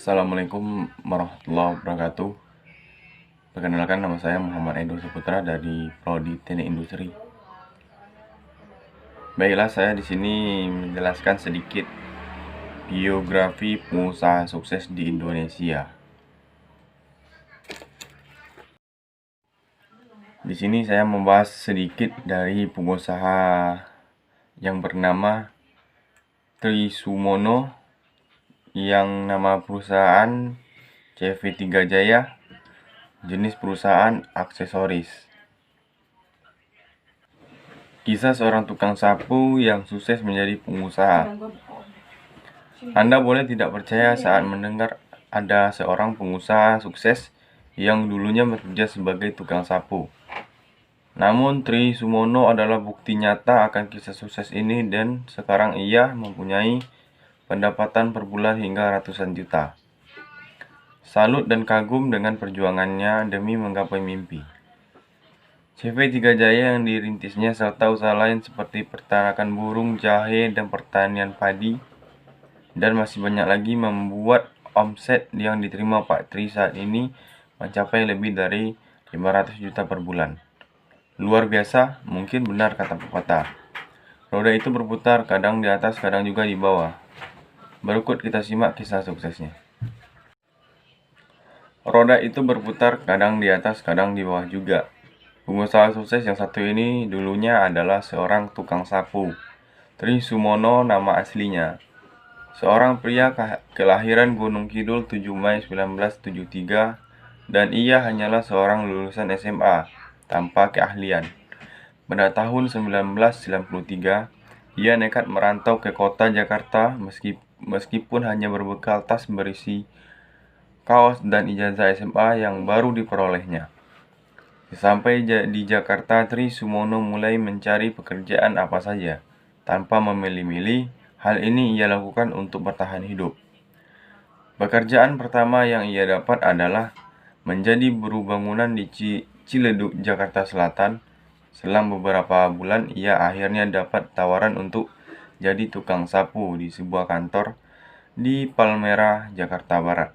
Assalamualaikum warahmatullahi wabarakatuh. Perkenalkan, nama saya Muhammad Edo Saputra dari Prodi Teknik Industri. Baiklah, saya di sini menjelaskan sedikit biografi pengusaha sukses di Indonesia. Di sini saya membahas sedikit dari pengusaha yang bernama Tri Sumono, yang nama perusahaan CV3 Jaya, jenis perusahaan aksesoris. Kisah seorang tukang sapu yang sukses menjadi pengusaha. Anda boleh tidak percaya saat mendengar ada seorang pengusaha sukses yang dulunya bekerja sebagai tukang sapu. Namun Tri Sumono adalah bukti nyata akan kisah sukses ini, dan sekarang ia mempunyai pendapatan per bulan hingga ratusan juta. Salut dan kagum dengan perjuangannya demi menggapai mimpi. CV3 Jaya yang dirintisnya serta usaha lain seperti peternakan burung, jahe, dan pertanian padi, dan masih banyak lagi membuat omset yang diterima Pak Tri saat ini mencapai lebih dari 500 juta per bulan. Luar biasa, mungkin benar kata pepatah. Roda itu berputar, kadang di atas, kadang juga di bawah. Berikut kita simak kisah suksesnya. Roda itu berputar, kadang di atas, kadang di bawah juga. Pengusaha sukses yang satu ini dulunya adalah seorang tukang sapu. Tri Sumono nama aslinya. Seorang pria kelahiran Gunung Kidul 7 Mei 1973, dan ia hanyalah seorang lulusan SMA tanpa keahlian. Pada tahun 1993, ia nekat merantau ke kota Jakarta meskipun hanya berbekal tas berisi kaos dan ijazah SMA yang baru diperolehnya. Sampai di Jakarta, Tri Sumono mulai mencari pekerjaan apa saja. Tanpa memilih-milih, hal ini ia lakukan untuk bertahan hidup. Pekerjaan pertama yang ia dapat adalah menjadi buruh bangunan di Ciledug, Jakarta Selatan. Selang beberapa bulan, ia akhirnya dapat tawaran untuk jadi tukang sapu di sebuah kantor di Palmerah, Jakarta Barat.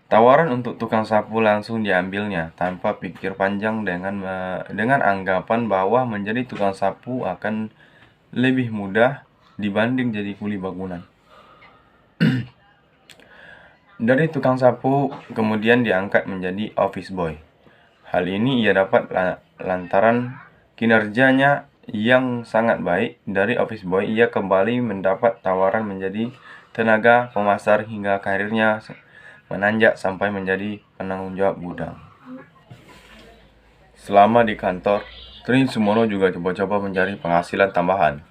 Tawaran untuk tukang sapu langsung diambilnya tanpa pikir panjang, dengan anggapan bahwa menjadi tukang sapu akan lebih mudah dibanding jadi kuli bangunan. Dari tukang sapu kemudian diangkat menjadi office boy. Hal ini ia dapat lantaran kinerjanya yang sangat baik. Dari office boy ia kembali mendapat tawaran menjadi tenaga pemasar hingga karirnya menanjak sampai menjadi penanggung jawab gudang. Selama di kantor, Tri Sumono juga coba-coba mencari penghasilan tambahan.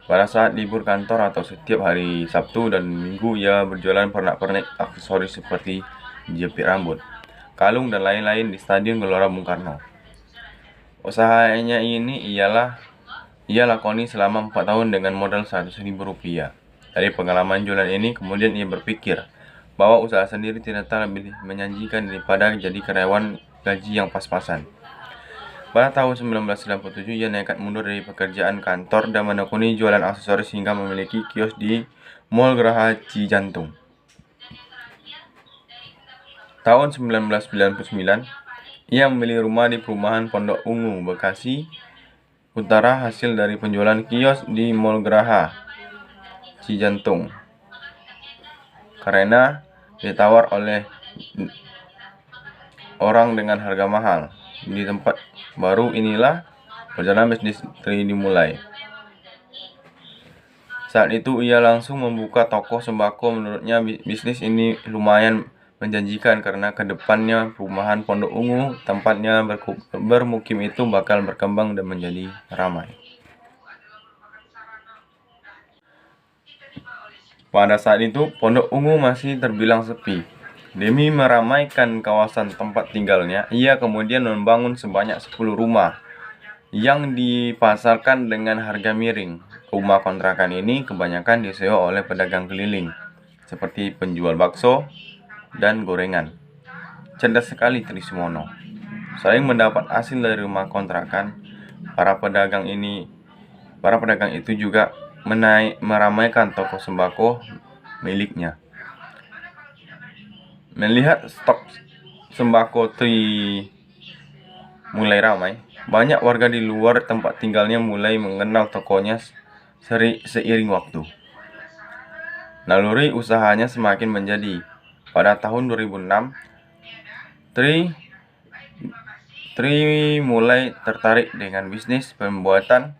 Pada saat libur kantor atau setiap hari Sabtu dan Minggu, ia berjualan pernak-pernik aksesoris seperti jepit rambut, kalung, dan lain-lain di Stadion Gelora Bung Karno. Usahanya ini ia lakoni selama 4 tahun dengan modal Rp100.000. Dari pengalaman jualan ini, kemudian ia berpikir bahwa usaha sendiri ternyata lebih menjanjikan daripada jadi karyawan gaji yang pas-pasan. Pada tahun 1997, ia nekat mundur dari pekerjaan kantor dan menekuni jualan aksesoris hingga memiliki kios di Mall Geraha Cijantung. Tahun 1999, ia membeli rumah di perumahan Pondok Ungu, Bekasi Utara, hasil dari penjualan kios di Mall Geraha Cijantung. Karena ditawar oleh orang dengan harga mahal. Di tempat baru inilah perjalanan bisnis Tri dimulai. Saat itu ia langsung membuka toko sembako. Menurutnya bisnis ini lumayan menjanjikan karena kedepannya perumahan Pondok Ungu, tempatnya bermukim itu, bakal berkembang dan menjadi ramai. Pada saat itu Pondok Ungu masih terbilang sepi. Demi meramaikan kawasan tempat tinggalnya, ia kemudian membangun sebanyak 10 rumah yang dipasarkan dengan harga miring. Rumah kontrakan ini kebanyakan disewa oleh pedagang keliling, seperti penjual bakso dan gorengan. Cerdas sekali Tri Sumono. Selain mendapat hasil dari rumah kontrakan, para pedagang itu juga meramaikan toko sembako miliknya. Melihat stok sembako Tri mulai ramai, banyak warga di luar tempat tinggalnya mulai mengenal tokonya seiring waktu. Naluri usahanya semakin menjadi. Pada tahun 2006, Tri mulai tertarik dengan bisnis pembuatan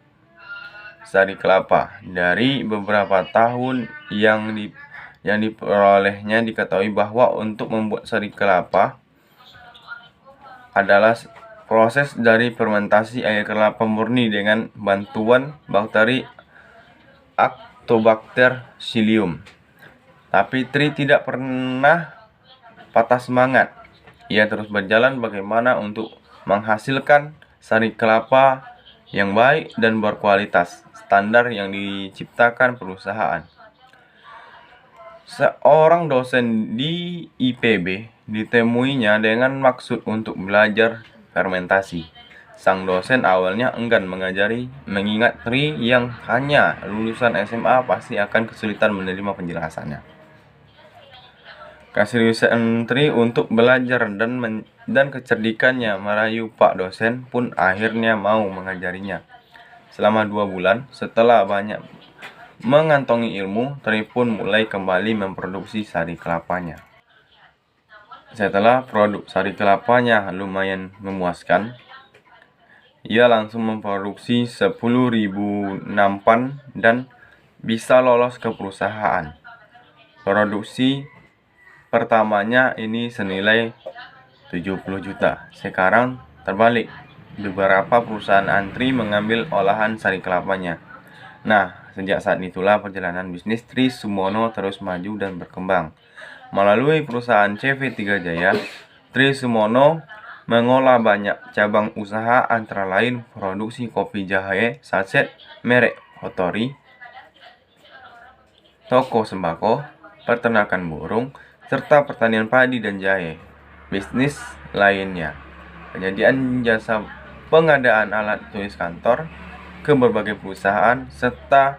sari kelapa. Dari beberapa tahun yang diperolehnya, diketahui bahwa untuk membuat sari kelapa adalah proses dari fermentasi air kelapa murni dengan bantuan bakteri Actobacter psyllium. Tapi Tri tidak pernah patah semangat. Ia terus berjalan bagaimana untuk menghasilkan sari kelapa yang baik dan berkualitas, standar yang diciptakan perusahaan. Seorang dosen di IPB ditemuinya dengan maksud untuk belajar fermentasi. Sang dosen awalnya enggan mengajari, mengingat Tri yang hanya lulusan SMA pasti akan kesulitan menerima penjelasannya. Keseriusan Tri untuk belajar dan kecerdikannya merayu Pak dosen pun akhirnya mau mengajarinya. Selama 2 bulan, setelah banyak mengantongi ilmu, Tri pun mulai kembali memproduksi sari kelapanya. Setelah produk sari kelapanya lumayan memuaskan, ia langsung memproduksi 10.000 nampan dan bisa lolos ke perusahaan. Produksi pertamanya ini senilai 70 juta. Sekarang terbalik, beberapa perusahaan antri mengambil olahan sari kelapanya. Nah, sejak saat itulah perjalanan bisnis Tri Sumono terus maju dan berkembang. Melalui perusahaan CV3 Jaya, Tri Sumono mengolah banyak cabang usaha, antara lain produksi kopi jahe saset merek Hotori, toko sembako, peternakan burung, serta pertanian padi dan jahe. Bisnis lainnya, penyediaan jasa pengadaan alat tulis kantor ke berbagai perusahaan, serta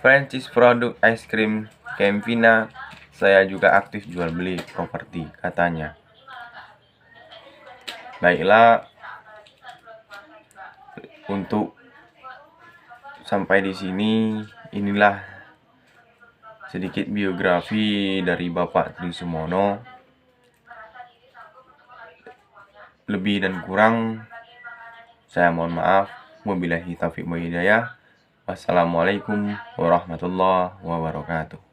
franchise produk es krim Campina. Saya juga aktif jual beli properti, katanya. Baiklah, untuk sampai di sini, inilah sedikit biografi dari Bapak Tri Sumono. Lebih dan kurang saya mohon maaf. Wabillahi taufiq wal hidayah. Wassalamualaikum warahmatullahi wabarakatuh.